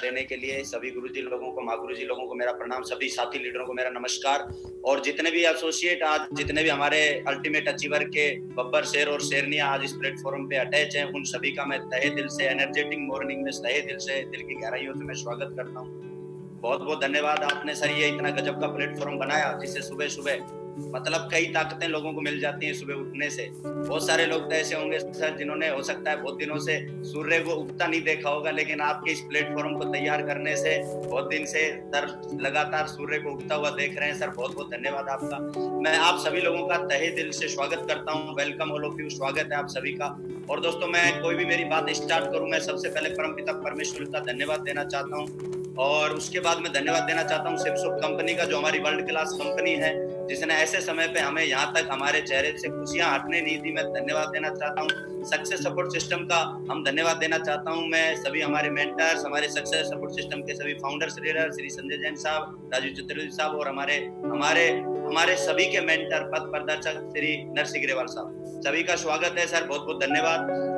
देने के लिए सभी गुरुजी लोगों को, माँ गुरुजी लोगों को मेरा प्रणाम, सभी साथी लीडरों को मेरा नमस्कार, और जितने भी एसोसिएट आज जितने भी हमारे अल्टीमेट अचीवर के बब्बर शेर और शेरनिया आज इस प्लेटफॉर्म पे अटैच हैं, उन सभी का मैं तहे दिल से एनर्जेटिक मॉर्निंग में तहे दिल से दिल की गहराइयों से मैं स्वागत करता हूँ। बहुत बहुत धन्यवाद आपने सर ये इतना गजब का प्लेटफॉर्म बनाया जिससे सुबह सुबह मतलब कई ताकतें लोगों को मिल जाती हैं सुबह उठने से। बहुत सारे लोग तो ऐसे होंगे सर जिन्होंने हो सकता है बहुत दिनों से सूर्य को उगता नहीं देखा होगा, लेकिन आपके इस प्लेटफॉर्म को तैयार करने से बहुत दिन से सर लगातार सूर्य को उगता हुआ देख रहे हैं। सर बहुत बहुत धन्यवाद आपका। मैं आप सभी लोगों का तहे दिल से स्वागत करता हूँ। वेलकम ऑल ऑफ यू, स्वागत है आप सभी का। और दोस्तों मैं कोई भी मेरी बात स्टार्ट करूं, मैं सबसे पहले परमपिता परमेश्वर का धन्यवाद देना चाहता हूं, और उसके बाद मैं धन्यवाद देना चाहता हूं सिपसुप कंपनी का, जो हमारी वर्ल्ड क्लास कंपनी है, जिसने ऐसे समय पे हमें यहाँ तक हमारे चेहरे से खुशियां हटने नहीं दी। मैं धन्यवाद देना चाहता हूँ सक्सेस सपोर्ट सिस्टम का, हम धन्यवाद देना चाहता हूँ मैं सभी हमारे मेंटर्स, हमारे सक्सेस सपोर्ट सिस्टम के सभी फाउंडर्स लीडर श्री संजय जैन साहब, राजीव चतुर्वेदी साहब, और हमारे सभी के मेंटर पद प्रदर्शक श्री नरसिंह ग्रेवाल साहब, सभी का स्वागत है सर, बहुत बहुत धन्यवाद।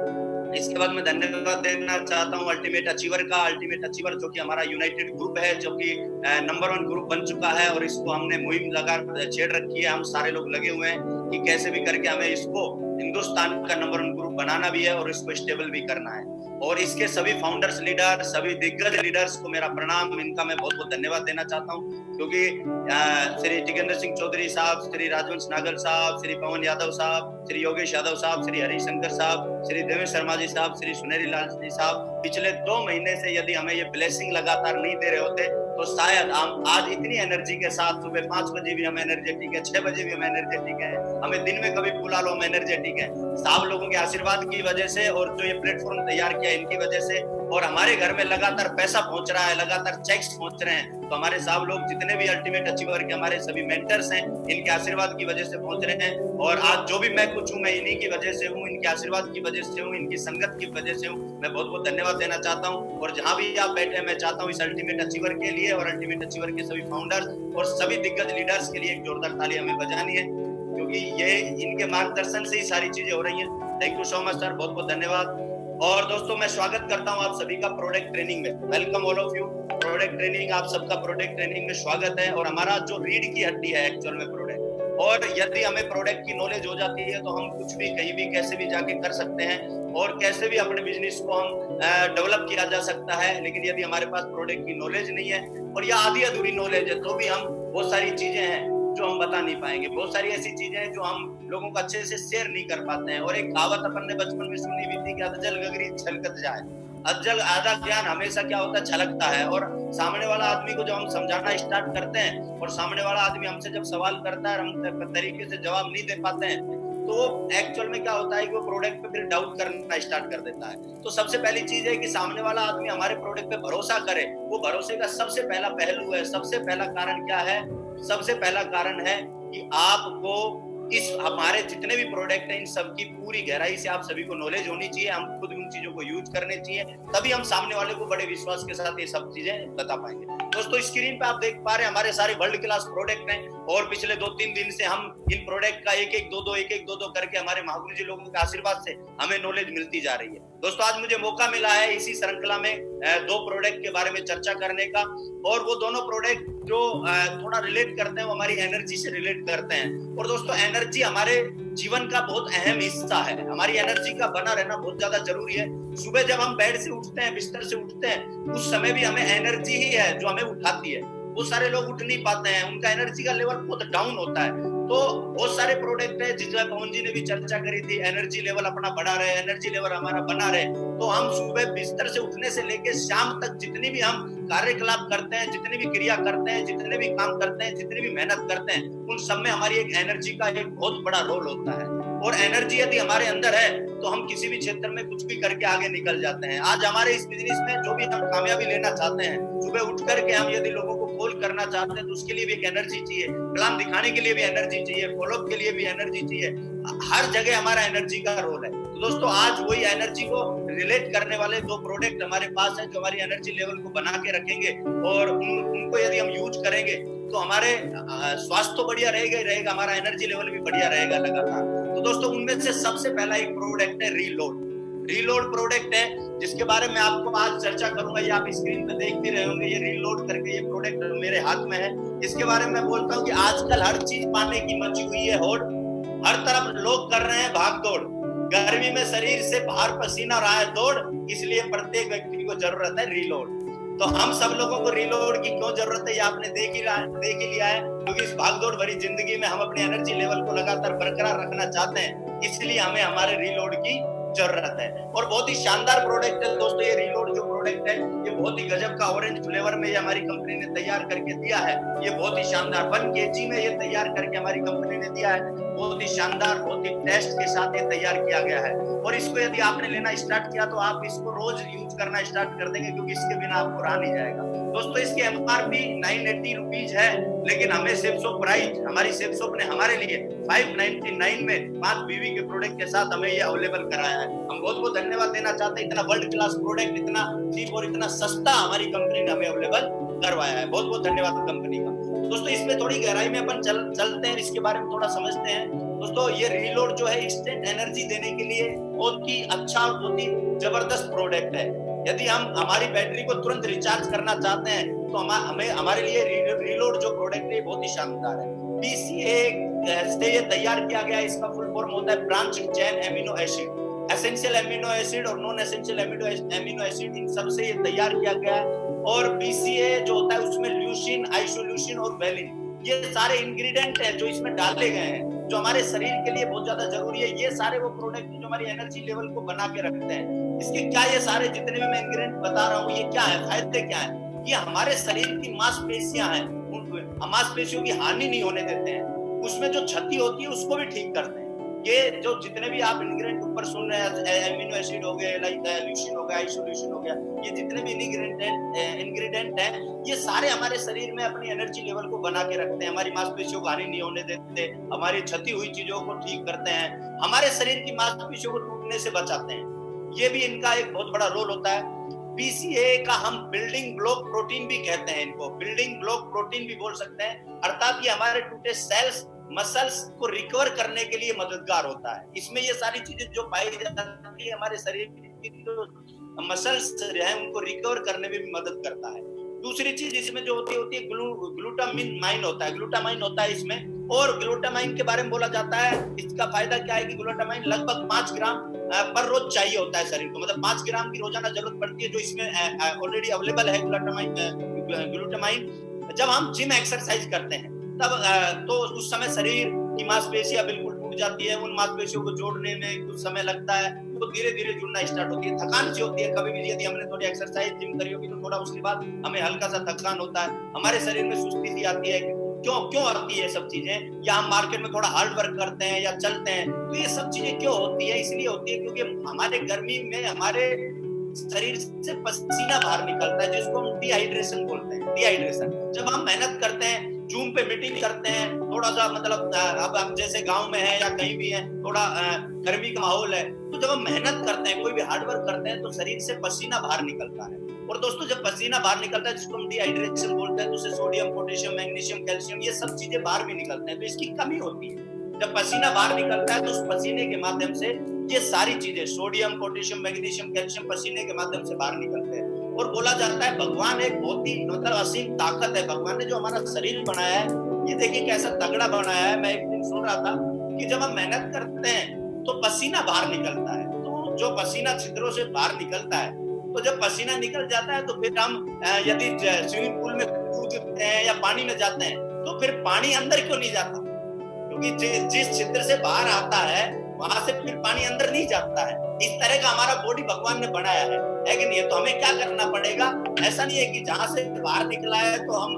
इसके बाद मैं धन्यवाद देना चाहता हूँ अल्टीमेट अचीवर का। अल्टीमेट अचीवर जो कि हमारा यूनाइटेड ग्रुप है, जो कि नंबर 1 ग्रुप बन चुका है, और इसको हमने मुहिम लगा छेड़ रखी है। हम सारे लोग लगे हुए हैं कि कैसे भी करके हमें इसको हिंदुस्तान का नंबर 1 ग्रुप बनाना भी है और इसको स्टेबल भी करना है। और इसके सभी फाउंडर्स लीडर, सभी दिग्गज लीडर्स को मेरा प्रणाम, इनका मैं बहुत बहुत धन्यवाद देना चाहता हूँ, क्योंकि श्री टिकेंद्र सिंह चौधरी साहब, श्री राजवंश नागल साहब, श्री पवन यादव साहब, श्री योगेश यादव साहब, श्री हरिशंकर साहब, श्री देवेश शर्मा जी साहब, श्री सुनेरी लाल जी साहब, पिछले 2 महीने से यदि हमें ये ब्लेसिंग लगातार नहीं दे रहे होते तो शायद हम आज इतनी एनर्जी के साथ सुबह 5 बजे भी हम एनर्जेटिक है, 6 बजे भी हम एनर्जेटिक है, हमें दिन में कभी बुला लो हम एनर्जेटिक है, सब लोगों के आशीर्वाद की वजह से, और जो ये प्लेटफॉर्म तैयार किया इनकी वजह से, और हमारे घर में लगातार पैसा पहुंच रहा है, लगातार चेक्स पहुंच रहे हैं, तो हमारे सब लोग जितने भी अल्टीमेट अचीवर के हमारे सभी मेंटर्स हैं, इनके आशीर्वाद की वजह से पहुंच रहे हैं। और आज जो भी मैं कुछ हूँ मैं इन्हीं की वजह से हूँ, इनके आशीर्वाद की वजह से हूँ, इनकी संगत की वजह से हूँ। मैं बहुत बहुत धन्यवाद देना चाहता हूँ। और जहां भी आप बैठे, मैं चाहता हूँ इस अल्टीमेट अचीवर के लिए और अल्टीमेट अचीवर के सभी फाउंडर्स और सभी दिग्गज लीडर्स के लिए एक जोरदार ताली हमें बजानी है, क्योंकि ये इनके मार्गदर्शन से ही सारी चीजें हो रही हैं। Thank you so much sir, बहुत बहुत धन्यवाद। और दोस्तों मैं स्वागत करता हूं आप सभी का प्रोडक्ट ट्रेनिंग में। Welcome all of you. Product training, आप सबका प्रोडक्ट ट्रेनिंग में स्वागत है। और हमारा जो रीढ़ की हड्डी है एक्चुअल में प्रोडक्ट, और यदि हमें प्रोडक्ट की नॉलेज हो जाती है तो हम कुछ भी कहीं भी कैसे भी जाके कर सकते हैं, और कैसे भी अपने बिजनेस को हम डेवलप किया जा सकता है। लेकिन यदि हमारे पास प्रोडक्ट की नॉलेज नहीं है, और या आधी अधूरी नॉलेज है, तो भी हम बहुत सारी चीजें हैं जो हम बता नहीं पाएंगे, बहुत सारी ऐसी चीजें हैं जो हम लोगों को अच्छे से शेयर नहीं कर पाते हैं। और एक कहावत अपन ने बचपन में सुनी भी थी कि अधजल गगरी छलकत जाए। अधजल आधा ज्ञान हमेशा क्या होता है, छलकता है। और सामने वाला आदमी को जब हम समझाना स्टार्ट करते हैं और सामने वाला आदमी हमसे जब सवाल करता है, हम तरीके से जवाब नहीं दे पाते हैं, तो एक्चुअल में क्या होता है कि वो प्रोडक्ट पे फिर डाउट करना स्टार्ट कर देता है। तो सबसे पहली चीज है कि सामने वाला आदमी हमारे प्रोडक्ट पे भरोसा करे। वो भरोसे का सबसे पहला पहलू है, सबसे पहला कारण क्या है, सबसे पहला कारण है कि आपको इस हमारे जितने भी प्रोडक्ट हैं इन सबकी पूरी गहराई से आप सभी को नॉलेज होनी चाहिए। हम खुद उन चीजों को यूज करने चाहिए, तभी हम सामने वाले को बड़े विश्वास के साथ ये सब चीजें बता पाएंगे। दोस्तों स्क्रीन पे आप देख पा रहे हैं हमारे सारे वर्ल्ड क्लास प्रोडक्ट हैं, और पिछले 2-3 दिन से हम इन प्रोडक्ट का एक एक दो दो करके हमारे महागुरु जी लोगों के आशीर्वाद से हमें नॉलेज मिलती जा रही है। दोस्तों आज मुझे मौका मिला है इसी श्रृंखला में 2 प्रोडक्ट के बारे में चर्चा करने का, और वो दोनों प्रोडक्ट जो थोड़ा रिलेट करते हैं वो हमारी एनर्जी से रिलेट करते हैं। और दोस्तों एनर्जी हमारे जीवन का बहुत अहम हिस्सा है, हमारी एनर्जी का बना रहना बहुत ज्यादा जरूरी है। सुबह जब हम बेड से उठते हैं, बिस्तर से उठते हैं, उस समय भी हमें एनर्जी ही है जो हमें उठाती है। वो सारे लोग उठ नहीं पाते हैं, उनका एनर्जी का लेवल बहुत डाउन होता है। तो बहुत सारे प्रोडक्ट है जिसमें पवन जी ने भी चर्चा करी थी, एनर्जी लेवल अपना बढ़ा रहे, एनर्जी लेवल हमारा बना रहे। तो हम सुबह बिस्तर से उठने से लेके शाम तक जितनी भी हम कार्यकलाप करते हैं, जितनी भी क्रिया करते हैं, जितने भी काम करते हैं, जितनी भी मेहनत करते हैं, उन सब में हमारी एक एनर्जी का एक बहुत बड़ा रोल होता है। और एनर्जी यदि हमारे अंदर है तो हम किसी भी क्षेत्र में कुछ भी करके आगे निकल जाते हैं। आज हमारे इस बिजनेस में जो भी हम कामयाबी लेना चाहते हैं, सुबह उठ करके हम यदि लोगों को कॉल करना चाहते हैं तो उसके लिए भी एक एनर्जी चाहिए, प्लान दिखाने के लिए भी एनर्जी चाहिए, फॉलोअप के लिए भी एनर्जी चाहिए। हर जगह हमारा एनर्जी का रोल है। तो दोस्तों आज वही एनर्जी को रिलेट करने वाले 2 प्रोडक्ट हमारे पास हैं जो हमारी एनर्जी लेवल को बना के रखेंगे, और उनको यदि हम यूज करेंगे तो हमारे स्वास्थ्य तो बढ़िया रहेगा ही रहेगा, हमारा एनर्जी लेवल भी बढ़िया रहेगा लगातार। तो दोस्तों उनमें से सबसे पहला एक प्रोडक्ट है रीलोड। रीलोड प्रोडक्ट है, जिसके बारे में आपको आज चर्चा करूंगा। ये आप स्क्रीन पे देख भी रहे होंगे, ये रीलोड करके ये प्रोडक्ट मेरे हाथ में है। इसके बारे में बोलता हूँ कि आजकल हर चीज पाने की मची हुई है होड़, हर तरफ लोग कर रहे हैं भाग दौड़, गर्मी में शरीर से बाहर पसीना रहा है दौड़, इसलिए प्रत्येक व्यक्ति को जरूरत है रीलोड। तो हम सब लोगों को रीलोड की क्यों जरूरत है, ये आपने देख ही लिया है, क्योंकि इस भागदौड़ भरी जिंदगी में हम अपने एनर्जी लेवल को लगातार बरकरार रखना चाहते हैं, इसलिए हमें हमारे रीलोड की जरूरत है। और बहुत ही शानदार प्रोडक्ट है दोस्तों, ये रीलोड जो प्रोडक्ट है ये बहुत ही गजब का ऑरेंज फ्लेवर में ये हमारी कंपनी ने तैयार करके दिया है। ये बहुत ही शानदार 1 kg में ये तैयार करके हमारी कंपनी ने दिया है। बहुत ही शानदार, बहुत ही टेस्ट के साथ ये तैयार किया गया है। और इसको यदि आपने लेना स्टार्ट किया तो आप इसको रोज यूज करना स्टार्ट कर देंगे, क्योंकि इसके बिना आपको रहा नहीं जाएगा। दोस्तों इसकी MRP 980 रुपीज है, लेकिन हमें सेफसॉप प्राइस, हमारी सेफसॉप ने हमारे लिए 599 में 5 BV के प्रोडक्ट के साथ हमें ये अवेलेबल कराया है। हम बहुत बहुत धन्यवाद देना चाहते हैं, इतना वर्ल्ड क्लास प्रोडक्ट, इतना चीप और इतना सस्ता हमारी कंपनी ने हमें अवेलेबल करवाया है। बहुत बहुत धन्यवाद कंपनी का। दोस्तों इसमें थोड़ी गहराई में अपन चलते हैं, इसके बारे में थोड़ा समझते हैं। दोस्तों ये रीलोड जो है इंस्टेंट एनर्जी देने के लिए बहुत ही अच्छा और बहुत ही जबरदस्त प्रोडक्ट है। यदि हम हमारी बैटरी को तुरंत रिचार्ज करना चाहते हैं तो हमें हमारे लिए रीलोड जो प्रोडक्ट है बहुत ही शानदार है। BCAA से ये तैयार किया गया है। इसका फुल फॉर्म होता है branch chain amino acid. Essential amino acid और नॉन एसेंशियल एमिनो एसिड, इन सब से ये तैयार किया गया है। और BCAA जो होता है उसमें ल्यूसिन, आइसोल्यूसिन और वेलिन, ये सारे इंग्रेडिएंट हैं जो इसमें डाले गए हैं, जो हमारे शरीर के लिए बहुत ज्यादा जरूरी है। ये सारे वो प्रोडक्ट जो हमारी एनर्जी लेवल को बना के रखते हैं। इसके क्या, ये सारे जितने भी मैं इंग्रेडिएंट बता रहा हूँ, ये क्या है, फायदे क्या है? ये हमारे शरीर की मांसपेशियां हैं, मांसपेशियों की हानि नहीं होने देते हैं, उसमें जो क्षति होती है उसको भी ठीक करते हैं। ये जो जितने भी आप इंग्रेडिएंट ऊपर सुन रहे हैं, एमिनो एसिड हो गए, ल्यूसिन हो गया, आइसोल्यूसिन हो गया, ये जितने भी इंग्रेडिएंट हैं, ये सारे हमारे शरीर में अपनी एनर्जी लेवल को बना के रखते हैं, हमारी मांसपेशियों को हानि नहीं होने देते, हमारी क्षति हुई चीजों को ठीक करते हैं, हमारे शरीर की मांसपेशियों को टूटने से बचाते हैं। ये भी इनका एक बहुत बड़ा रोल होता है। BCAA का हम बिल्डिंग ब्लॉक प्रोटीन भी कहते हैं, इनको बिल्डिंग ब्लॉक प्रोटीन भी बोल सकते हैं, अर्थात ये हमारे टूटे सेल्स, मसल्स को रिकवर करने के लिए मददगार होता है। इसमें ये सारी चीजें जो पाई जाती है हमारे शरीर की जो मसल्स हैं उनको रिकवर करने में भी मदद करता है। दूसरी चीज इसमें जो होती है ग्लूटामाइन होता है, ग्लूटामाइन होता है इसमें। और ग्लूटामाइन के बारे में बोला जाता है, इसका फायदा क्या है कि ग्लूटामाइन लगभग 5 ग्राम पर रोज चाहिए होता है शरीर को, मतलब 5 ग्राम की रोजाना जरूरत पड़ती है, जो इसमें ऑलरेडी अवेलेबल है ग्लूटामाइन। जब हम जिम एक्सरसाइज करते हैं तब तो उस समय शरीर की मांसपेशियां बिल्कुल टूट जाती है, उन मांसपेशियों को जोड़ने में कुछ समय लगता है, तो धीरे धीरे जुड़ना स्टार्ट होती है, थकान सी होती है। कभी भी यदि हमने थोड़ी एक्सरसाइज जिम करी होगी तो थोड़ा उसके बाद हमें हल्का सा थकान होता है, हमारे शरीर में सुस्ती सी आती है। क्यों आती है सब चीजें? या हम मार्केट में थोड़ा हार्ड वर्क करते हैं या चलते हैं, तो ये सब चीजें क्यों होती है? इसलिए होती है क्योंकि हमारे गर्मी में हमारे शरीर से पसीना बाहर निकलता है, जिसको हम डिहाइड्रेशन बोलते हैं। डिहाइड्रेशन, जब हम मेहनत करते हैं, जूम पे मीटिंग करते हैं, थोड़ा सा मतलब अब हम जैसे गांव में है या कहीं भी है, थोड़ा गर्मी का माहौल है, तो जब हम मेहनत करते हैं, कोई भी हार्ड वर्क करते हैं, तो शरीर से पसीना बाहर निकलता है। और दोस्तों जब पसीना बाहर निकलता है, जिसको हम डिहाइड्रेशन बोलते हैं, तो उससे सोडियम, पोटेशियम, मैग्नीशियम, कैल्शियम, ये सब चीजें बाहर भी निकलते हैं, तो इसकी कमी होती है। जब पसीना बाहर निकलता है तो उस पसीने के माध्यम से ये सारी चीजें, सोडियम, पोटेशियम, मैग्नीशियम, कैल्शियम, पसीने के माध्यम से बाहर निकलते हैं। और बोला जाता है भगवान एक बहुत ही मतलब असीम ताकत है, भगवान ने जो हमारा शरीर बनाया है, ये देखिए कैसा तगड़ा बनाया है। मैं एक दिन सुन रहा था कि जब हम मेहनत करते हैं तो पसीना बाहर निकलता है, तो जो पसीना छिद्रों से बाहर निकलता है, तो जब पसीना निकल जाता है तो फिर हम यदि स्विमिंग पूल में कूदते हैं या पानी में जाते हैं, तो फिर पानी अंदर क्यों नहीं जाता? क्योंकि जिस छिद्र से बाहर आता है वहां से फिर पानी अंदर नहीं जाता है। इस तरह का हमारा बॉडी भगवान ने बनाया है कि नहीं? तो हमें क्या करना पड़ेगा? ऐसा नहीं है कि जहां से बाहर निकला है तो हम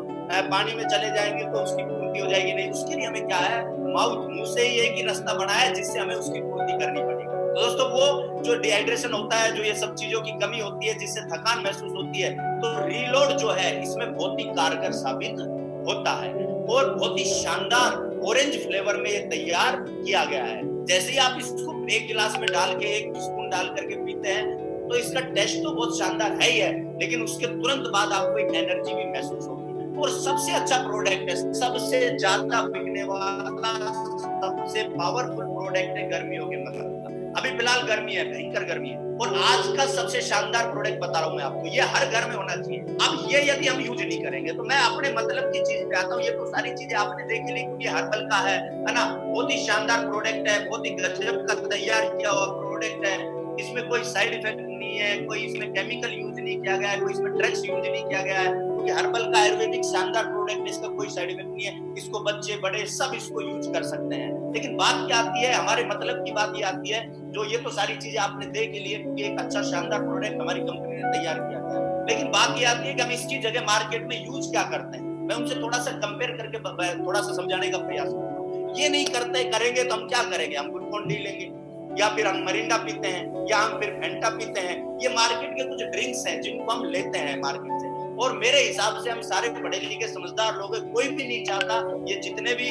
पानी में चले जाएंगे तो उसकी पूर्ति हो जाएगी, नहीं। उसके लिए हमें क्या है, माउथ, मुंह से ही एक ही रास्ता बनाया है जिससे हमें उसकी पूर्ति करनी पड़ेगी। तो दोस्तों वो जो डिहाइड्रेशन होता है, जो ये सब चीजों की कमी होती है, जिससे थकान महसूस होती है, तो रीलोड जो है इसमें बहुत ही कारगर साबित होता है। और बहुत ही शानदार ऑरेंज फ्लेवर में ये तैयार किया गया है। जैसे ही आप इसको एक गिलास में डाल के, एक स्पून डाल करके पीते हैं, तो इसका टेस्ट तो बहुत शानदार है ही है, लेकिन उसके तुरंत बाद आपको एक एनर्जी भी महसूस होगी। और सबसे अच्छा प्रोडक्ट है, सबसे ज्यादा बिकने वाला, सबसे पावरफुल प्रोडक्ट है गर्मियों के मतलब। अभी फिलहाल गर्मी है, भयंकर गर्मी है, और आज का सबसे शानदार प्रोडक्ट बता रहा हूं मैं आपको, ये हर घर में होना चाहिए। अब ये यदि हम यूज नहीं करेंगे तो मैं अपने मतलब की चीज पे आता हूँ। ये तो सारी चीजें आपने देख ली, क्योंकि हर्बल का है ना, बहुत ही शानदार प्रोडक्ट है, बहुत ही गजब का तैयार किया हुआ प्रोडक्ट है। इसमें कोई साइड इफेक्ट नहीं है, कोई इसमें केमिकल यूज नहीं किया गया है, कोई इसमें ड्रग्स यूज नहीं किया गया है, क्योंकि हर्बल का आयुर्वेदिक शानदार प्रोडक्ट है, इसका कोई साइड इफेक्ट नहीं है। इसको बच्चे बड़े सब इसको यूज कर सकते हैं। लेकिन बात क्या आती है, हमारे मतलब की बात ये आती है, जो ये तो सारी चीजें आपने देख लिए, क्योंकि एक अच्छा शानदार प्रोडक्ट हमारी कंपनी ने तैयार किया गया। लेकिन बात ये आती है कि हम इसकी जगह मार्केट में यूज क्या करते हैं। मैं उनसे थोड़ा सा कंपेयर करके थोड़ा सा समझाने का प्रयास करता हूँ। ये नहीं करते करेंगे तो हम क्या करेंगे, हम ग्लूकोन डी लेंगे, या फिर हम मरिंडा पीते हैं, या हम फिर फेंटा पीते हैं। ये मार्केट के कुछ ड्रिंक्स हैं जिनको हम लेते हैं मार्केट से, और मेरे हिसाब से हम सारे पढ़े लिखे समझदार लोग हैं, कोई भी नहीं चाहता ये जितने भी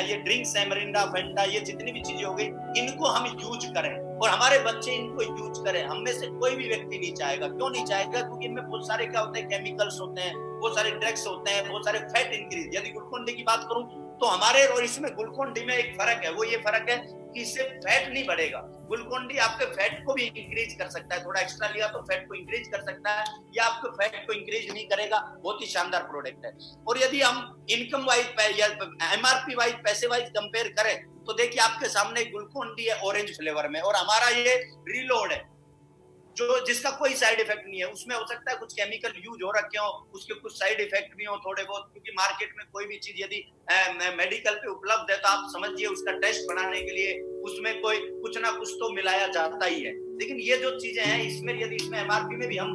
ये ड्रिंक्स हैं, मरिंडा, फेंटा, ये जितनी भी चीजें हो गई, इनको हम यूज करें और हमारे बच्चे इनको यूज करें। हम में से कोई भी व्यक्ति नहीं चाहेगा। क्यों नहीं चाहेगा? क्योंकि इनमें बहुत सारे क्या होते हैं, केमिकल्स होते हैं, बहुत सारे ड्रग्स होते हैं, बहुत सारे फैट इंक्रीज। यदि ग्लूकोन डी की बात करूं तो हमारे और इसमें ग्लूकोन डी में एक फर्क है, वो ये फर्क है कि इससे फैट नहीं बढ़ेगा। ग्लूकोन डी आपके फैट को भी इंक्रीज कर सकता है, थोड़ा एक्स्ट्रा लिया तो फैट को इंक्रीज कर सकता है, या आपके फैट को इंक्रीज नहीं करेगा। बहुत ही शानदार प्रोडक्ट है। और यदि हम इनकम वाइज या एमआरपी वाइज, पैसे वाइज कंपेयर करें तो देखिए आपके सामने ग्लूकोन डी है ऑरेंज फ्लेवर में, और हमारा ये रीलोड है जो जिसका कोई साइड इफेक्ट नहीं है। उसमें हो सकता है कुछ केमिकल यूज हो रखे हो, उसके कुछ साइड इफेक्ट भी हो थोड़े बहुत, क्योंकि मार्केट में कोई भी चीज यदि मेडिकल पे उपलब्ध है तो आप समझिए उसका टेस्ट बनाने के लिए उसमें कोई कुछ ना कुछ तो मिलाया जाता ही है। लेकिन ये जो चीजें हैं इसमें, यदि इसमें एमआरपी में भी हम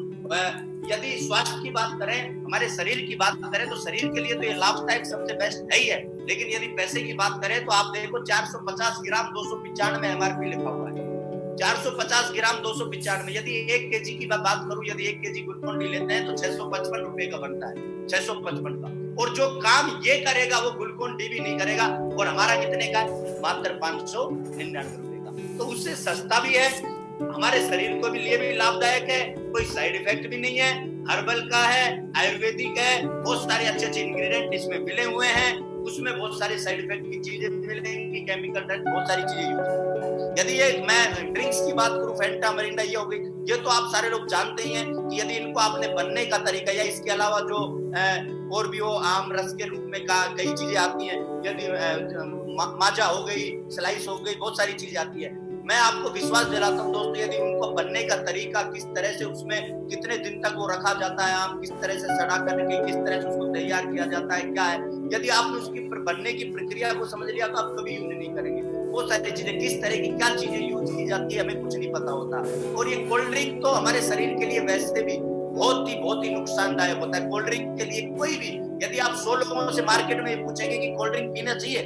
यदि स्वास्थ्य की बात करें, हमारे शरीर की बात करें, तो शरीर के लिए तो ये लाभदायक सबसे बेस्ट है ही है। लेकिन यदि पैसे की बात करें तो आप देखो 450 ग्राम 295 एमआरपी लिखा हुआ है। 450 ग्राम 295। यदि 1 केजी की बात करूं, यदि 1 केजी ग्लूकोन डी लेते हैं तो 655 रुपए का बनता है, 655 का। और जो काम ये करेगा वो ग्लूकोन डी भी नहीं करेगा, और हमारा कितने का है? मात्र 599 रुपए का। तो उससे सस्ता भी है, हमारे शरीर को भी लिए भी लाभदायक है, कोई साइड इफेक्ट भी नहीं है, हर्बल का है, आयुर्वेदिक है, बहुत सारे अच्छे अच्छे इंग्रेडिएंट इसमें मिले हुए हैं। उसमें बहुत सारे साइड इफेक्ट की चीजें मिलेंगी, केमिकल बहुत सारी चीजें यूज। यदि ये मैं ड्रिंक्स की बात करूं, फेंटा, मरिंडा, ये हो गई, ये तो आप सारे लोग जानते ही हैं कि यदि इनको आपने बनने का तरीका, या इसके अलावा जो और भी वो आम रस के रूप में कई चीजें आती हैं, यदि माजा हो गई, स्लाइस हो गई, बहुत सारी चीजें आती है। मैं आपको विश्वास दिलाता हूँ दोस्तों, यदि उनको बनने का तरीका, किस तरह से उसमें कितने दिन तक वो रखा जाता है, आम किस तरह से सड़ा करके किस तरह से उसको तैयार किया जाता है, क्या है, यदि आपने उसकी बनने की प्रक्रिया को समझ लिया तो आप कभी यूज नहीं करेंगे। वो सारी चीजें, किस तरह की क्या चीजें यूज की जाती है, हमें कुछ नहीं पता होता। और ये कोल्ड ड्रिंक तो हमारे शरीर के लिए वैसे भी बहुत ही नुकसानदायक होता है। कोल्ड ड्रिंक के लिए कोई भी, यदि आप 100 लोगों से मार्केट में पूछेंगे कि कोल्ड ड्रिंक पीना चाहिए,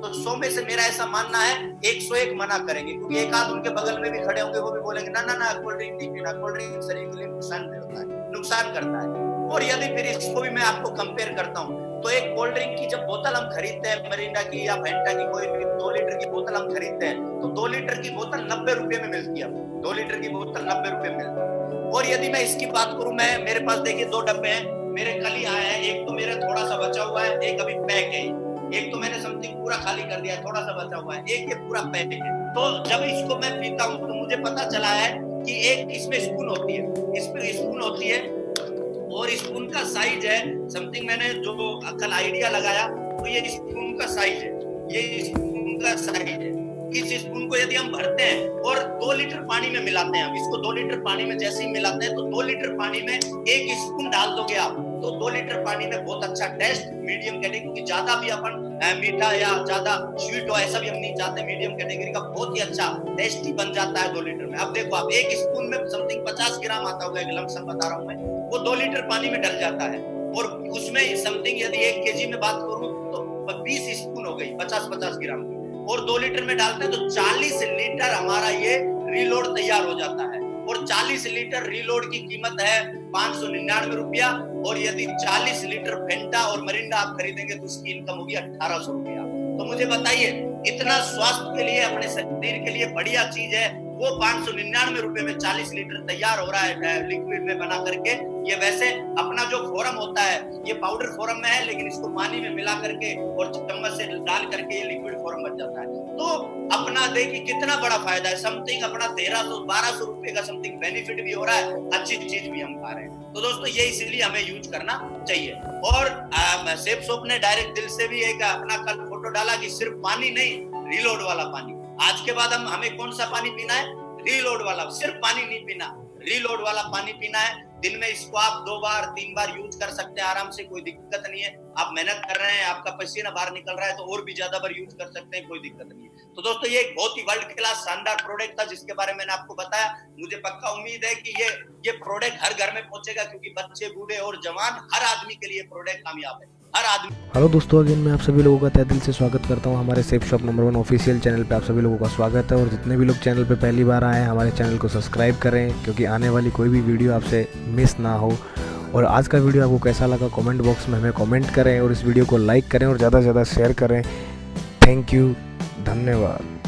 तो 100 में से मेरा ऐसा मानना है 101 मना करेंगे, क्योंकि एक आध उनके बगल में भी खड़े होंगे, वो भी बोलेंगे ना ना ना, कोल्ड ड्रिंक नहीं पीना, कोल्ड ड्रिंक शरीर के लिए नुकसान होता है, नुकसान करता है। और यदि फिर इसको भी मैं आपको कंपेयर करता हूँ, तो एक कोल्ड ड्रिंक की जब बोतल हम खरीदते हैं, मरिंडा की या फेंटा की, कोई भी 2 लीटर की बोतल हम खरीदते हैं, तो 2 लीटर की बोतल 90 रुपए में मिलती है। 2 लीटर की बोतल 90 रुपए में मिलती है। और यदि मैं इसकी बात करूं, मेरे पास देखिए 2 डब्बे हैं, मेरे कल ही आए हैं। एक तो मेरा थोड़ा सा बचा हुआ है, एक अभी पैक है, एक तो मैंने समथिंग पूरा खाली कर दिया है, थोड़ा सा बचा हुआ है, एक ये पूरा पैक है। तो जब इसको मैं पीता हूँ तो मुझे पता चला है कि एक इसमें स्पून होती है, इसमें स्पून होती है, और स्पून का साइज है समथिंग, मैंने जो कल आइडिया लगाया तो ये स्पून का साइज है, ये स्पून का साइज है। इस स्पून को यदि हम भरते हैं और 2 लीटर पानी में मिलाते हैं, हम इसको 2 लीटर पानी में जैसे ही मिलाते हैं, तो 2 लीटर पानी में 1 स्पून डाल दोगे आप, तो 2 लीटर पानी में बहुत अच्छा टेस्ट, मीडियम कैटेगरी, क्योंकि ज्यादा भी अपन मीठा या ज्यादा स्वीट हो ऐसा भी हम नहीं चाहते, मीडियम कैटेगरी का बहुत ही अच्छा टेस्टी बन जाता है 2 लीटर में। अब देखो आप 1 स्पून में समथिंग 50 ग्राम आता होगा, एक लमसम बता रहा हूँ मैं, वो 2 लीटर पानी में डल जाता है। और उसमें समथिंग यदि 1 केजी में बात करूं तो 20 स्पून हो गई, 50-50 ग्राम की, और 2 लीटर में डालते हैं तो 40 लीटर हमारा ये रीलोड तैयार हो जाता है। और 40 लीटर रीलोड की कीमत है 599 रुपया, और यदि 40 लीटर फेंटा और मरिंडा आप खरीदेंगे तो उसकी इनकम होगी 1800 रुपया। तो मुझे बताइए, इतना स्वास्थ्य के लिए, अपने शरीर के लिए बढ़िया चीज है, वो 599 रुपए में 40 लीटर तैयार हो रहा है लिक्विड में बना करके। ये वैसे अपना जो फोरम होता है ये पाउडर फोरम में है, लेकिन इसको पानी में मिला करके और चम्मच से डाल करके ये लिक्विड फोरम बन जाता है। तो अपना देखिए कितना बड़ा फायदा है। समथिंग अपना 1300-1200 रुपए का समथिंग बेनिफिट भी हो रहा है, अच्छी चीज भी हम खा रहे हैं। तो दोस्तों ये इसीलिए हमें यूज करना चाहिए। और सेफ सोप ने डायरेक्ट दिल से भी एक अपना कल फोटो डाला कि सिर्फ पानी नहीं, रीलोड वाला पानी। आज के बाद हमें कौन सा पानी पीना है? रीलोड वाला। सिर्फ पानी नहीं पीना, रीलोड वाला पानी पीना है। दिन में इसको आप 2 बार 3 बार यूज कर सकते हैं आराम से, कोई दिक्कत नहीं है। आप मेहनत कर रहे हैं, आपका पसीना बाहर निकल रहा है तो और भी ज्यादा बार यूज कर सकते हैं, कोई दिक्कत नहीं है। तो दोस्तों ये एक बहुत ही वर्ल्ड क्लास शानदार प्रोडक्ट था जिसके बारे में मैंने आपको बताया। मुझे पक्का उम्मीद है कि ये प्रोडक्ट हर घर में पहुंचेगा, क्योंकि बच्चे, बूढ़े और जवान हर आदमी के लिए प्रोडक्ट कामयाब है, हर आदमी। हेलो दोस्तों, अगेन मैं आप सभी लोगों का तहे दिल से स्वागत करता हूं हमारे safe shop number 1 official channel पे। आप सभी लोगों का स्वागत है। और जितने भी लोग चैनल पे पहली बार आए हैं, हमारे चैनल को सब्सक्राइब करें, क्योंकि आने वाली कोई भी वीडियो आपसे मिस ना हो। और आज का वीडियो आपको कैसा लगा कमेंट बॉक्स में हमें कमेंट करें, और इस वीडियो को लाइक करें और ज़्यादा से ज़्यादा शेयर करें। थैंक यू, धन्यवाद।